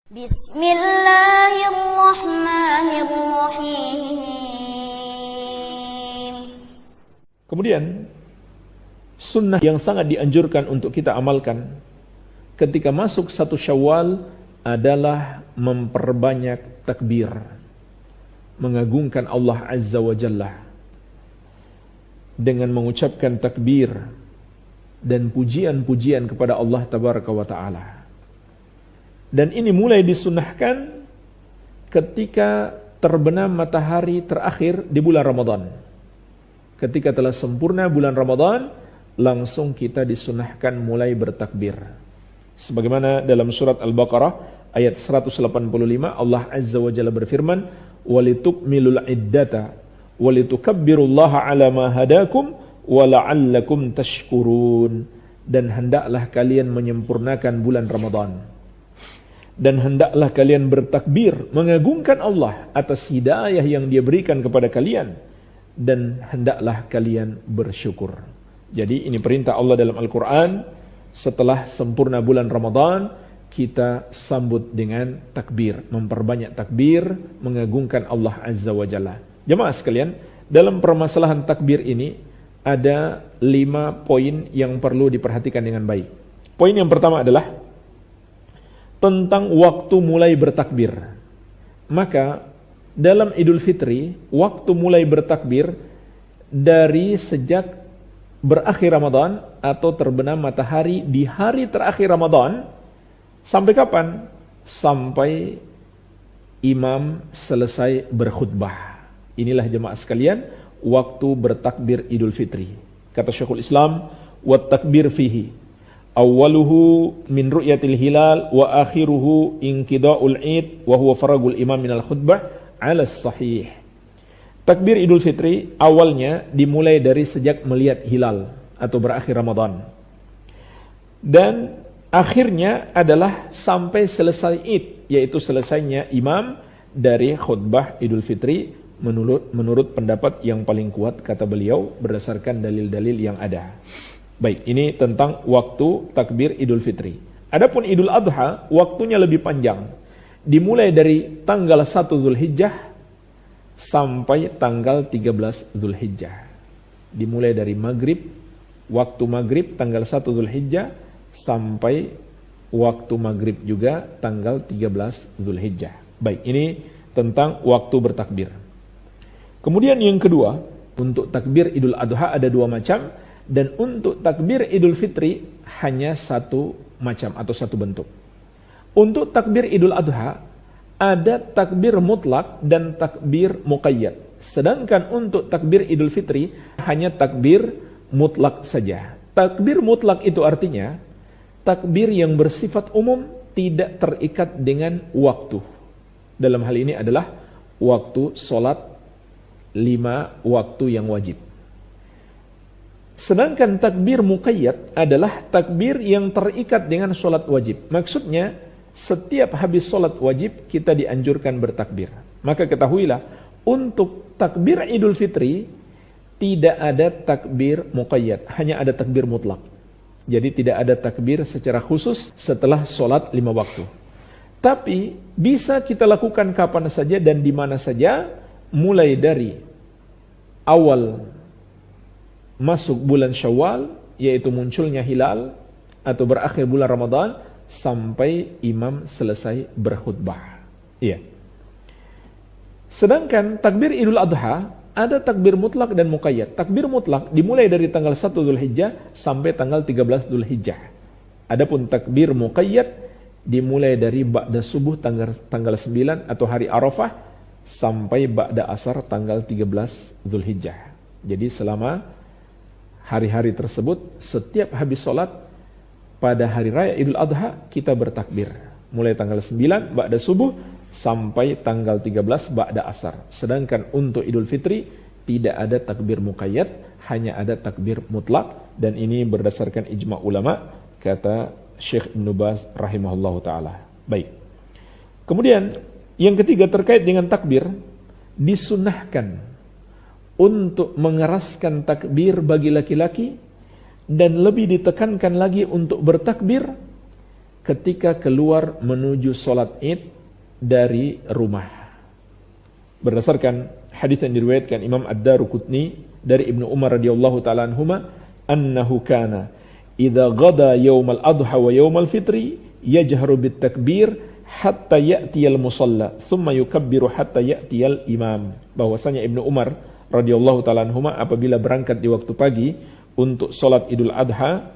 Bismillahirrahmanirrahim. Kemudian sunnah yang sangat dianjurkan untuk kita amalkan ketika masuk 1 Syawal adalah memperbanyak takbir, mengagungkan Allah Azza wa Jalla dengan mengucapkan takbir dan pujian-pujian kepada Allah Tabaraka wa Ta'ala. Dan ini mulai disunnahkan ketika terbenam matahari terakhir di bulan Ramadan. Ketika telah sempurna bulan Ramadan, langsung kita disunnahkan mulai bertakbir. Sebagaimana dalam surat Al-Baqarah ayat 185, Allah Azza wa Jalla berfirman, "Walitukmilul iddata walitukabbirullaha ala ma hadakum wa la'allakum tashkurun." Dan hendaklah kalian menyempurnakan bulan Ramadan. Dan hendaklah kalian bertakbir, mengagungkan Allah atas hidayah yang Dia berikan kepada kalian, dan hendaklah kalian bersyukur. Jadi ini perintah Allah dalam Al-Quran. Setelah sempurna bulan Ramadan, kita sambut dengan takbir, memperbanyak takbir, mengagungkan Allah Azza wa Jalla. Jemaah sekalian, dalam permasalahan takbir ini ada 5 poin yang perlu diperhatikan dengan baik. Poin yang pertama adalah tentang waktu mulai bertakbir. Maka dalam Idul Fitri, waktu mulai bertakbir dari sejak berakhir Ramadan atau terbenam matahari di hari terakhir Ramadan. Sampai kapan? Sampai imam selesai berkhutbah. Inilah jemaah sekalian waktu bertakbir Idul Fitri. Kata Syekhul Islam, "Wat takbir fihi awwaluhu min ru'yatil hilal wa akhiruhu inqida'ul id wa huwa faragul imam minal khutbah 'ala sahih." Takbir Idul Fitri awalnya dimulai dari sejak melihat hilal atau berakhir Ramadan. Dan akhirnya adalah sampai selesai Id, yaitu selesainya imam dari khutbah Idul Fitri menurut pendapat yang paling kuat kata beliau berdasarkan dalil-dalil yang ada. Baik, ini tentang waktu takbir Idul Fitri. Adapun Idul Adha, waktunya lebih panjang. Dimulai dari tanggal 1 Zulhijjah sampai tanggal 13 Zulhijjah. Dimulai dari maghrib, waktu maghrib tanggal 1 Zulhijjah sampai waktu maghrib juga tanggal 13 Zulhijjah. Baik, ini tentang waktu bertakbir. Kemudian yang kedua, untuk takbir Idul Adha ada 2 macam. Dan untuk takbir Idul Fitri hanya 1 macam atau 1 bentuk. Untuk takbir Idul Adha ada takbir mutlak dan takbir muqayyad. Sedangkan untuk takbir Idul Fitri hanya takbir mutlak saja. Takbir mutlak itu artinya takbir yang bersifat umum, tidak terikat dengan waktu. Dalam hal ini adalah waktu sholat 5 waktu yang wajib. Sedangkan takbir muqayyad adalah takbir yang terikat dengan sholat wajib. Maksudnya, setiap habis sholat wajib kita dianjurkan bertakbir. Maka ketahuilah, untuk takbir Idul Fitri tidak ada takbir muqayyad, hanya ada takbir mutlak. Jadi tidak ada takbir secara khusus setelah sholat 5 waktu. Tapi bisa kita lakukan kapan saja dan di mana saja, mulai dari awal masuk bulan Syawal, yaitu munculnya hilal atau berakhir bulan Ramadan, sampai imam selesai berkhutbah. Iya. Sedangkan takbir Idul Adha ada takbir mutlak dan muqayyad. Takbir mutlak dimulai dari tanggal 1 Zulhijjah sampai tanggal 13 Zulhijjah. Adapun takbir muqayyad dimulai dari ba'da subuh tanggal 9 atau hari Arafah sampai ba'da asar tanggal 13 Zulhijjah. Jadi selama hari-hari tersebut, setiap habis sholat pada hari raya Idul Adha kita bertakbir. Mulai tanggal 9 ba'da subuh sampai tanggal 13 ba'da asar. Sedangkan untuk Idul Fitri tidak ada takbir muqayyad, hanya ada takbir mutlak, dan ini berdasarkan ijma' ulama, kata Syekh Ibn Baz rahimahullahu ta'ala. Baik. Kemudian yang ketiga terkait dengan takbir, disunnahkan untuk mengeraskan takbir bagi laki-laki dan lebih ditekankan lagi untuk bertakbir ketika keluar menuju sholat id dari rumah. Berdasarkan hadis yang diriwayatkan Imam Ad-Daruqutni dari Ibnu Umar radhiyallahu taala anhuma, annahu kana idza ghada yaumal adha wa yaumal fitri yajharu bit takbir hatta ya'tiyal musalla thumma yukabbiru hatta ya'tiyal imam. Bahwasanya Ibnu Umar radhiyallahu taala anhuma apabila berangkat di waktu pagi untuk sholat Idul Adha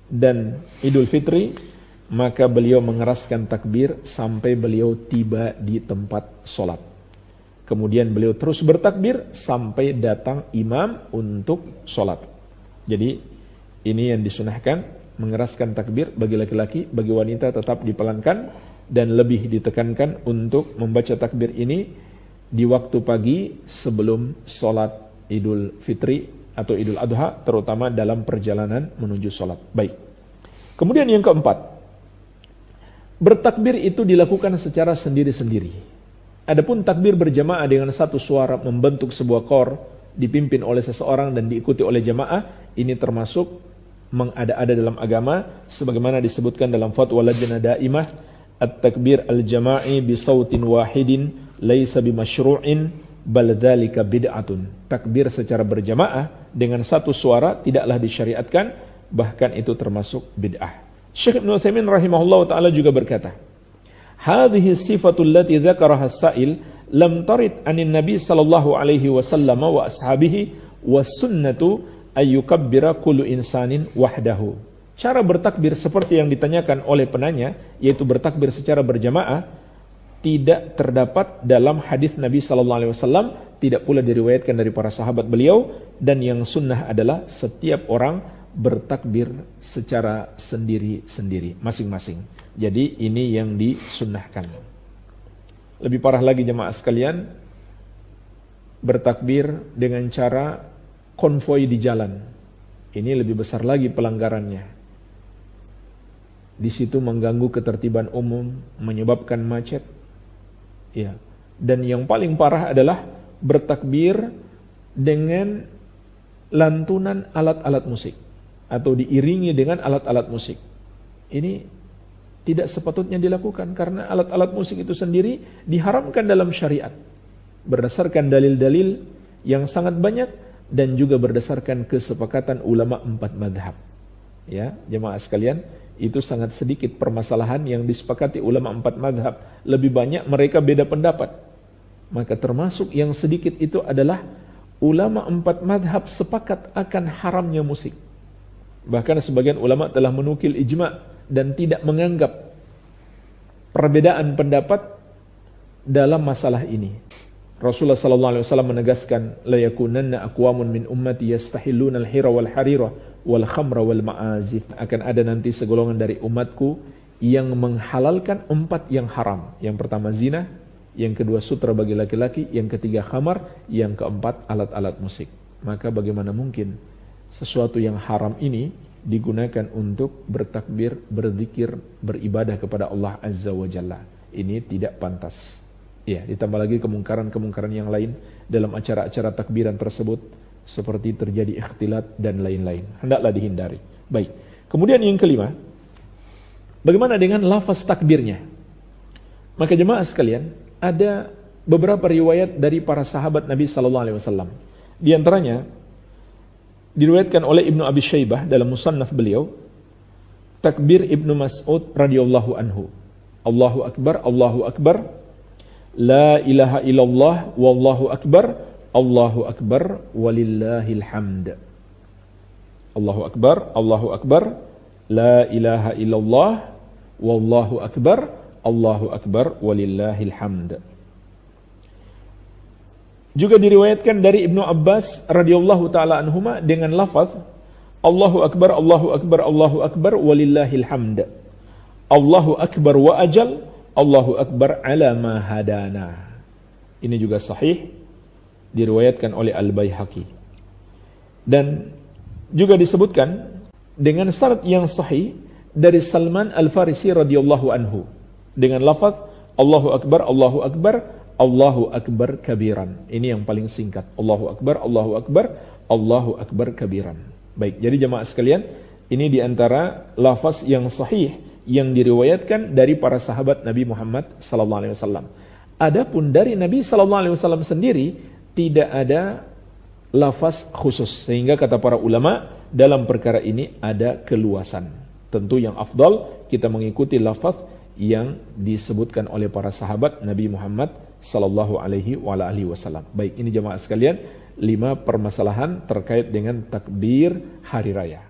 dan Idul Fitri, maka beliau mengeraskan takbir sampai beliau tiba di tempat sholat. Kemudian beliau terus bertakbir sampai datang imam untuk sholat. Jadi ini yang disunahkan, mengeraskan takbir bagi laki-laki, bagi wanita tetap dipelankan, dan lebih ditekankan untuk membaca takbir ini di waktu pagi sebelum sholat Idul Fitri atau Idul Adha, terutama dalam perjalanan menuju sholat. Baik. Kemudian yang keempat, bertakbir itu dilakukan secara sendiri-sendiri. Adapun takbir berjamaah dengan satu suara membentuk sebuah kor, dipimpin oleh seseorang dan diikuti oleh jamaah, ini termasuk mengada-ada dalam agama, sebagaimana disebutkan dalam fatwa Lajnah Daimah, at-takbir al-jama'i bi sautin wahidin laisa bi masyru'in bal dzalika bid'atun. Takbir secara berjamaah dengan satu suara tidaklah disyariatkan, bahkan itu termasuk bid'ah. Syekh Ibnu Utsaimin rahimahullah taala juga berkata, hadhihi sifatul lati dzakaraha as-sa'il lam tarid anin nabi sallallahu alaihi wasallam wa ashabihi was sunnatu ay yukabbira kullu insanin wahdahu. Cara bertakbir seperti yang ditanyakan oleh penanya, yaitu bertakbir secara berjamaah, tidak terdapat dalam hadis Nabi sallallahu alaihi wasallam, tidak pula diriwayatkan dari para sahabat beliau, dan yang sunnah adalah setiap orang bertakbir secara sendiri-sendiri, masing-masing. Jadi ini yang disunnahkan. Lebih parah lagi jemaah sekalian, bertakbir dengan cara konvoi di jalan. Ini lebih besar lagi pelanggarannya. Di situ mengganggu ketertiban umum, menyebabkan macet. Ya. Dan yang paling parah adalah bertakbir dengan lantunan alat-alat musik atau diiringi dengan alat-alat musik. Ini tidak sepatutnya dilakukan karena alat-alat musik itu sendiri diharamkan dalam syariat berdasarkan dalil-dalil yang sangat banyak dan juga berdasarkan kesepakatan ulama 4 madhab. Ya, jemaah sekalian, itu sangat sedikit permasalahan yang disepakati ulama 4 madhab. Lebih banyak mereka beda pendapat. Maka termasuk yang sedikit itu adalah ulama 4 madhab sepakat akan haramnya musik. Bahkan sebagian ulama telah menukil ijma' dan tidak menganggap perbedaan pendapat dalam masalah ini. Rasulullah sallallahu alaihi wasallam menegaskan, la yakunanna aqwamun min ummati yastahilluna al-hira wal harira wal khamra wal ma'azif. Akan ada nanti segolongan dari umatku yang menghalalkan 4 yang haram. Yang pertama zina, yang kedua sutra bagi laki-laki, yang ketiga khamar, yang keempat alat-alat musik. Maka bagaimana mungkin sesuatu yang haram ini digunakan untuk bertakbir, berzikir, beribadah kepada Allah Azza wa Jalla. Ini tidak pantas. Ya, ditambah lagi kemungkaran-kemungkaran yang lain dalam acara-acara takbiran tersebut, seperti terjadi ikhtilat dan lain-lain. Hendaklah dihindari. Baik. Kemudian yang kelima, bagaimana dengan lafaz takbirnya? Maka jemaah sekalian, ada beberapa riwayat dari para sahabat Nabi sallallahu alaihi wasallam. Di antaranya diriwayatkan oleh Ibnu Abi Syaibah dalam musannaf beliau, takbir Ibnu Mas'ud radhiyallahu anhu. Allahu akbar, Allahu akbar. La ilaha illallah wallahu akbar, Allahu akbar walillahil hamd. Allahu akbar, Allahu akbar. La ilaha illallah wallahu akbar, Allahu akbar walillahil hamd. Juga diriwayatkan dari Ibnu Abbas radhiyallahu taala anhuma dengan lafaz Allahu akbar, Allahu akbar, Allahu akbar walillahil hamd. Allahu akbar wa ajal, Allahu akbar ala ma hadana. Ini juga sahih, diriwayatkan oleh Al-Baihaqi. Dan juga disebutkan dengan syarat yang sahih dari Salman Al-Farisi radhiyallahu anhu dengan lafaz Allahu akbar, Allahu akbar, Allahu akbar kabiran. Ini yang paling singkat. Allahu akbar, Allahu akbar, Allahu akbar kabiran. Baik, jadi jemaah sekalian, ini diantara lafaz yang sahih yang diriwayatkan dari para sahabat Nabi Muhammad SAW. Adapun dari Nabi SAW sendiri tidak ada lafaz khusus, sehingga kata para ulama dalam perkara ini ada keluasan. Tentu yang afdal kita mengikuti lafaz yang disebutkan oleh para sahabat Nabi Muhammad SAW. Baik, ini jemaah sekalian 5 permasalahan terkait dengan takbir hari raya.